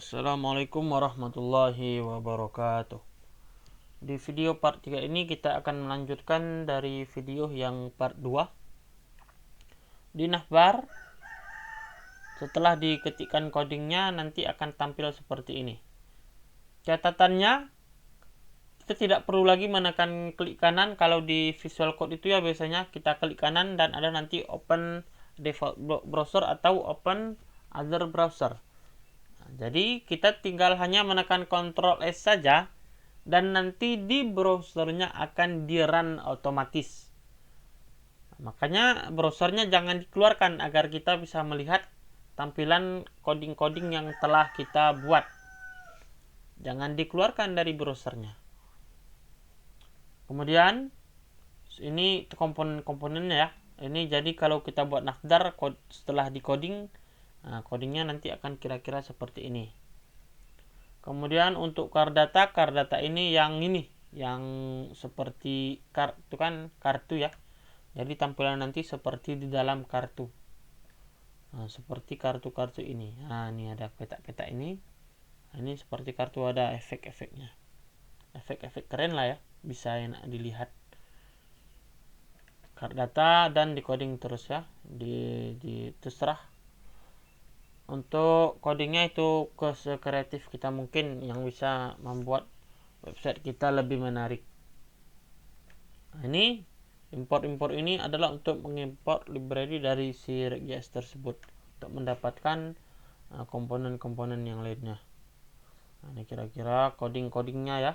Assalamualaikum warahmatullahi wabarakatuh. Di video part 3 ini kita akan melanjutkan dari video yang part 2. Di navbar, setelah diketikkan codingnya nanti akan tampil seperti ini. Catatannya, kita tidak perlu lagi menekan klik kanan. Kalau di Visual Code itu ya biasanya kita klik kanan dan ada nanti open default browser atau open other browser. Jadi kita tinggal hanya menekan Ctrl S saja dan nanti di browsernya akan di run otomatis. Makanya browsernya jangan dikeluarkan agar kita bisa melihat tampilan coding-coding yang telah kita buat. Jangan dikeluarkan dari browsernya. Kemudian ini komponen-komponennya ya. Ini jadi kalau kita buat navbar setelah di coding, codingnya nanti akan kira-kira seperti ini. Kemudian untuk kardata ini yang seperti kartu kan, kartu ya. Jadi tampilan nanti seperti di dalam kartu. Seperti kartu-kartu ini. Ini ada peta-peta ini. Ini seperti kartu, ada efek-efeknya. Efek-efek keren lah ya, bisa enak dilihat. Kardata dan decoding terus ya, terserah. Untuk codingnya itu sekreatif kita mungkin yang bisa membuat website kita lebih menarik. Ini import ini adalah untuk mengimport library dari si React.js tersebut untuk mendapatkan komponen-komponen yang lainnya. Ini kira-kira codingnya ya.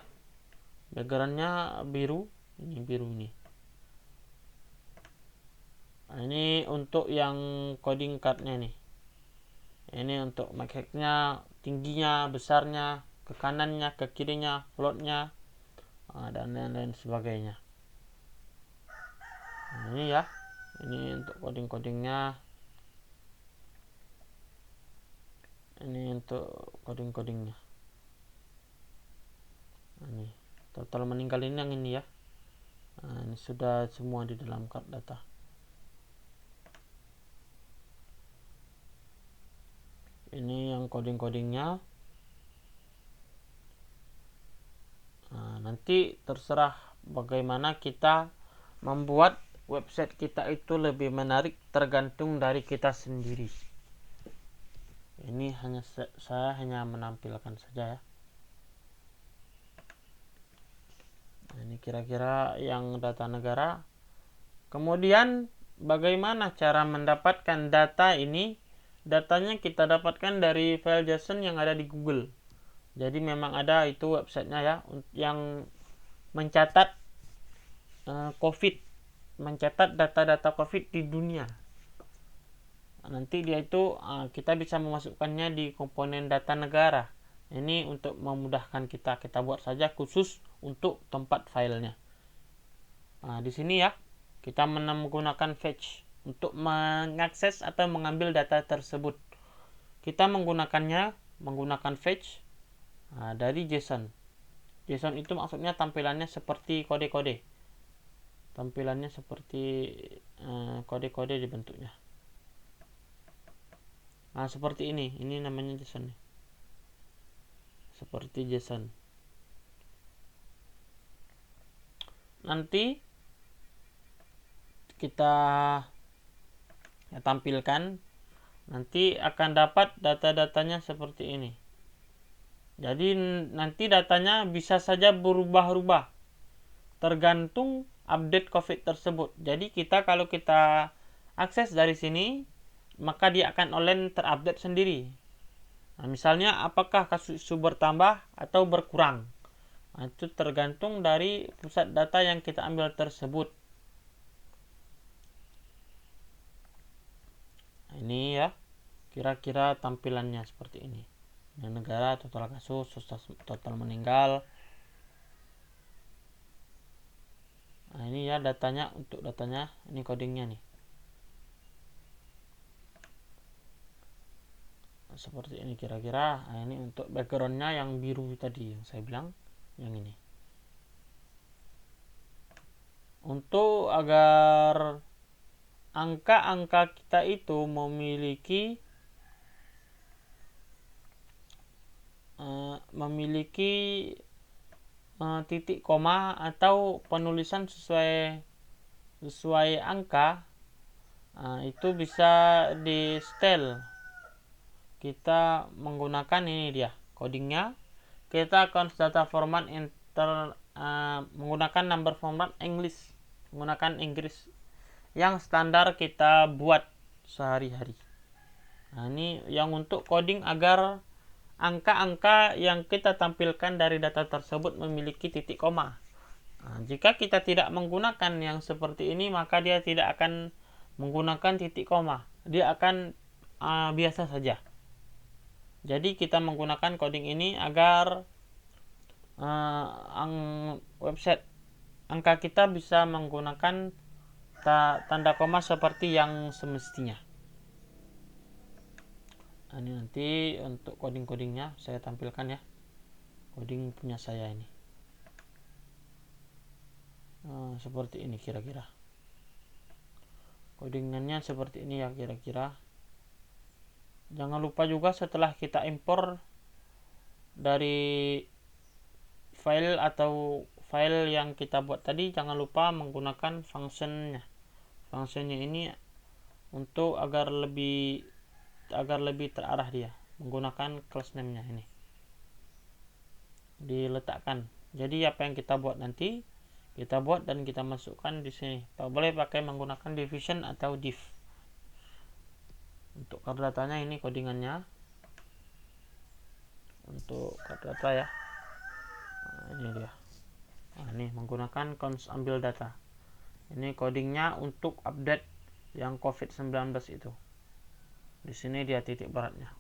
Backgroundnya biru, ini biru ini. Ini untuk yang coding cardnya nih. Ini untuk makehead-nya, tingginya, besarnya, ke kanannya, ke kirinya, floatnya, dan lain-lain sebagainya. Ini ya, ini untuk coding-codingnya. Ini untuk coding-codingnya. Ini total meninggal ini yang ini ya. Ini sudah semua di dalam card data. Ini yang coding-codingnya. Nanti terserah bagaimana kita membuat website kita itu lebih menarik, tergantung dari kita sendiri. Ini saya hanya menampilkan saja ya. Ini kira-kira yang data negara. Kemudian bagaimana cara mendapatkan data ini? Datanya kita dapatkan dari file JSON yang ada di Google. Jadi memang ada itu websitenya ya, yang mencatat COVID, mencatat data-data COVID di dunia. Nanti dia itu kita bisa memasukkannya di komponen data negara. Ini untuk memudahkan kita buat saja khusus untuk tempat filenya. Di sini ya kita menggunakan fetch untuk mengakses atau mengambil data tersebut. Kita menggunakan fetch dari JSON. JSON itu maksudnya tampilannya seperti kode-kode. Tampilannya seperti kode-kode dibentuknya. Seperti ini. Ini namanya JSON. Seperti JSON. Nanti kita tampilkan. Nanti akan dapat data-datanya seperti ini. Jadi nanti datanya bisa saja berubah-ubah tergantung update COVID tersebut. Jadi kalau kita akses dari sini, maka dia akan online terupdate sendiri. Misalnya apakah kasus itu bertambah atau berkurang. Itu tergantung dari pusat data yang kita ambil tersebut. Ini ya, kira-kira tampilannya seperti ini. Negara, total kasus, total meninggal. Ini ya datanya, untuk datanya, ini codingnya nih. Seperti ini kira-kira. Ini untuk backgroundnya yang biru tadi yang saya bilang, yang ini. Untuk agar angka-angka kita itu memiliki memiliki titik koma atau penulisan sesuai angka, itu bisa di setel. Kita menggunakan ini dia codingnya. Kita const data format menggunakan number format menggunakan Inggris yang standar kita buat sehari-hari. Nah, ini yang untuk coding agar angka-angka yang kita tampilkan dari data tersebut memiliki titik koma. Nah, jika kita tidak menggunakan yang seperti ini, maka dia tidak akan menggunakan titik koma. Dia akan biasa saja. Jadi kita menggunakan coding ini agar website angka kita bisa menggunakan tanda koma seperti yang semestinya. Nah, ini nanti untuk coding-codingnya saya tampilkan ya. Coding punya saya ini. Seperti ini kira-kira. Codingannya seperti ini ya kira-kira. Jangan lupa juga setelah kita impor dari file atau file yang kita buat tadi, jangan lupa menggunakan functionnya. Functionnya ini untuk agar lebih terarah dia, menggunakan class name-nya ini diletakkan. Jadi apa yang kita buat nanti kita buat dan kita masukkan di sini. Boleh pakai menggunakan division atau div. Untuk card datanya ini codingannya. Untuk card data ya. Nah, ini dia. Nah, ini menggunakan const ambil data. Ini codingnya untuk update yang COVID-19 itu. Di sini dia titik beratnya.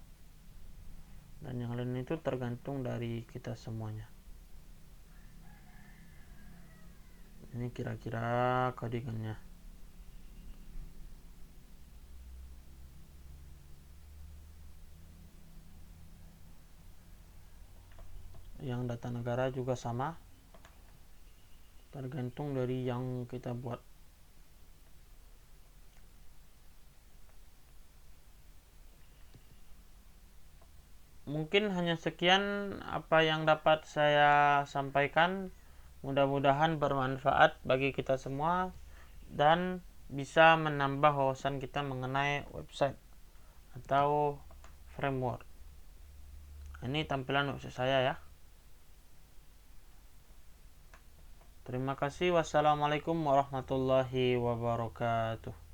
Dan yang lain itu tergantung dari kita semuanya. Ini kira-kira codingannya. Yang data negara juga sama, tergantung dari yang kita buat. Mungkin hanya sekian apa yang dapat saya sampaikan. Mudah-mudahan bermanfaat bagi kita semua dan bisa menambah wawasan kita mengenai website atau framework. Ini tampilan website saya ya. Terima kasih. Wassalamualaikum warahmatullahi wabarakatuh.